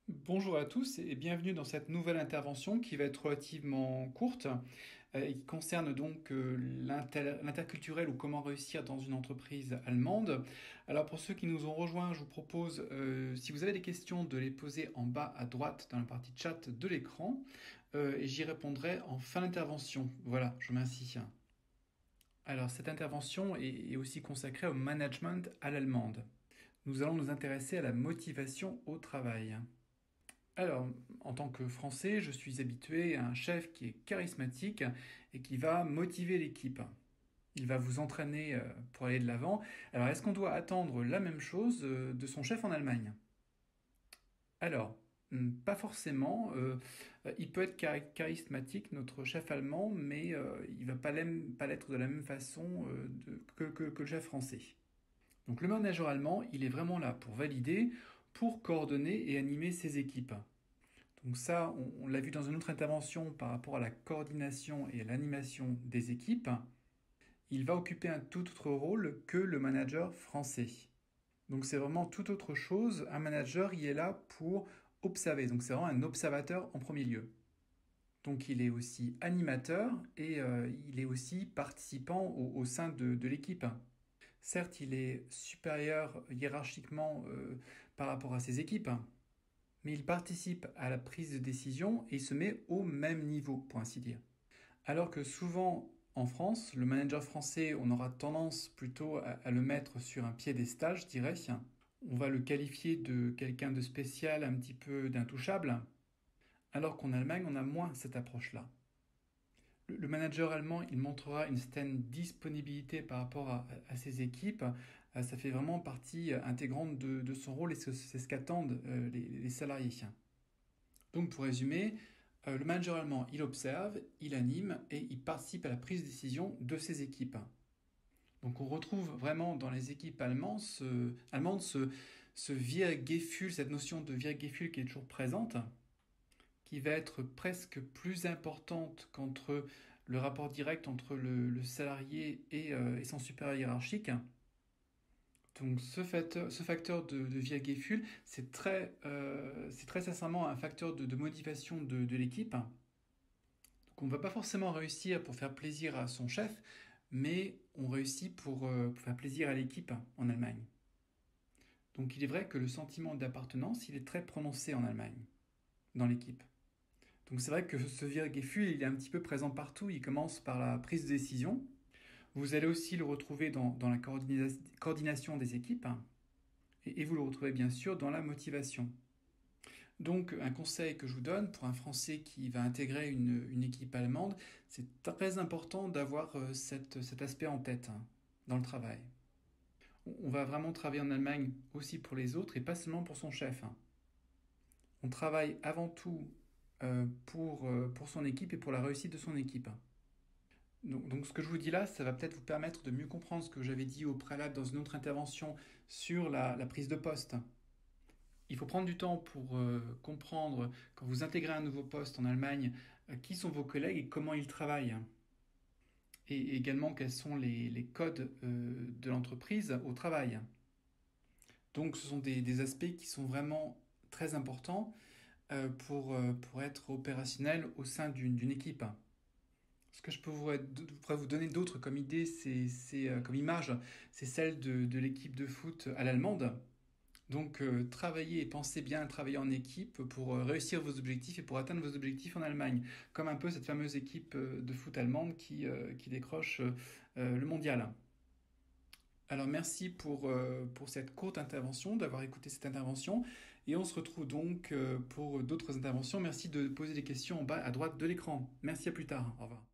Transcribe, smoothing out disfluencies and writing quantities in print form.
Bonjour à tous et bienvenue dans cette nouvelle intervention qui va être relativement courte et qui concerne donc l'interculturel ou comment réussir dans une entreprise allemande. Alors pour ceux qui nous ont rejoints, je vous propose, si vous avez des questions, de les poser en bas à droite dans la partie chat de l'écran et j'y répondrai en fin d'intervention. Voilà, je vous remercie. Alors cette intervention est aussi consacrée au management à l'allemande. Nous allons nous intéresser à la motivation au travail. Alors, en tant que Français, je suis habitué à un chef qui est charismatique et qui va motiver l'équipe. Il va vous entraîner pour aller de l'avant. Alors, est-ce qu'on doit attendre la même chose de son chef en Allemagne? Alors, pas forcément. Il peut être charismatique, notre chef allemand, mais il va pas l'être de la même façon que le chef français. Donc, le manager allemand, il est vraiment là pour valider, pour coordonner et animer ses équipes. Donc ça, on l'a vu dans une autre intervention par rapport à la coordination et à l'animation des équipes. Il va occuper un tout autre rôle que le manager français. Donc c'est vraiment tout autre chose. Un manager, il est là pour observer. Donc c'est vraiment un observateur en premier lieu. Donc il est aussi animateur et il est aussi participant au sein de l'équipe. Certes, il est supérieur hiérarchiquement par rapport à ses équipes, mais il participe à la prise de décision et il se met au même niveau, pour ainsi dire. Alors que souvent en France, le manager français, on aura tendance plutôt à le mettre sur un piédestal, je dirais. On va le qualifier de quelqu'un de spécial, un petit peu d'intouchable, alors qu'en Allemagne, on a moins cette approche-là. Le manager allemand, il montrera une certaine disponibilité par rapport à ses équipes. Ça fait vraiment partie intégrante de son rôle et c'est ce qu'attendent les salariés. Donc pour résumer, le manager allemand, il observe, il anime et il participe à la prise de décision de ses équipes. Donc on retrouve vraiment dans les équipes allemandes ce Wir-Gefühl, cette notion de Wir-Gefühl qui est toujours présente, qui va être presque plus importante qu'entre le rapport direct entre le salarié et son supérieur hiérarchique. Donc ce facteur de Wir-Gefühl, c'est très sincèrement un facteur de motivation de l'équipe. Donc on ne va pas forcément réussir pour faire plaisir à son chef, mais on réussit pour faire plaisir à l'équipe en Allemagne. Donc il est vrai que le sentiment d'appartenance, il est très prononcé en Allemagne, dans l'équipe. Donc c'est vrai que ce Wir-Gefühl, il est un petit peu présent partout. Il commence par la prise de décision. Vous allez aussi le retrouver dans la coordination des équipes. Et vous le retrouvez bien sûr dans la motivation. Donc un conseil que je vous donne pour un Français qui va intégrer une équipe allemande, c'est très important d'avoir cet aspect en tête dans le travail. On va vraiment travailler en Allemagne aussi pour les autres et pas seulement pour son chef. On travaille avant tout pour son équipe et pour la réussite de son équipe. Donc ce que je vous dis là, ça va peut-être vous permettre de mieux comprendre ce que j'avais dit au préalable dans une autre intervention sur la prise de poste. Il faut prendre du temps pour comprendre, quand vous intégrez un nouveau poste en Allemagne, qui sont vos collègues et comment ils travaillent. Et également quels sont les codes de l'entreprise au travail. Donc ce sont des aspects qui sont vraiment très importants pour être opérationnel au sein d'une équipe. Ce que je pourrais vous donner d'autres comme idée, comme image, c'est celle de l'équipe de foot à l'allemande. Donc travaillez et pensez bien à travailler en équipe pour réussir vos objectifs et pour atteindre vos objectifs en Allemagne. Comme un peu cette fameuse équipe de foot allemande qui décroche le mondial. Alors merci pour cette courte intervention, d'avoir écouté cette intervention. Et on se retrouve donc pour d'autres interventions. Merci de poser des questions en bas à droite de l'écran. Merci, à plus tard. Au revoir.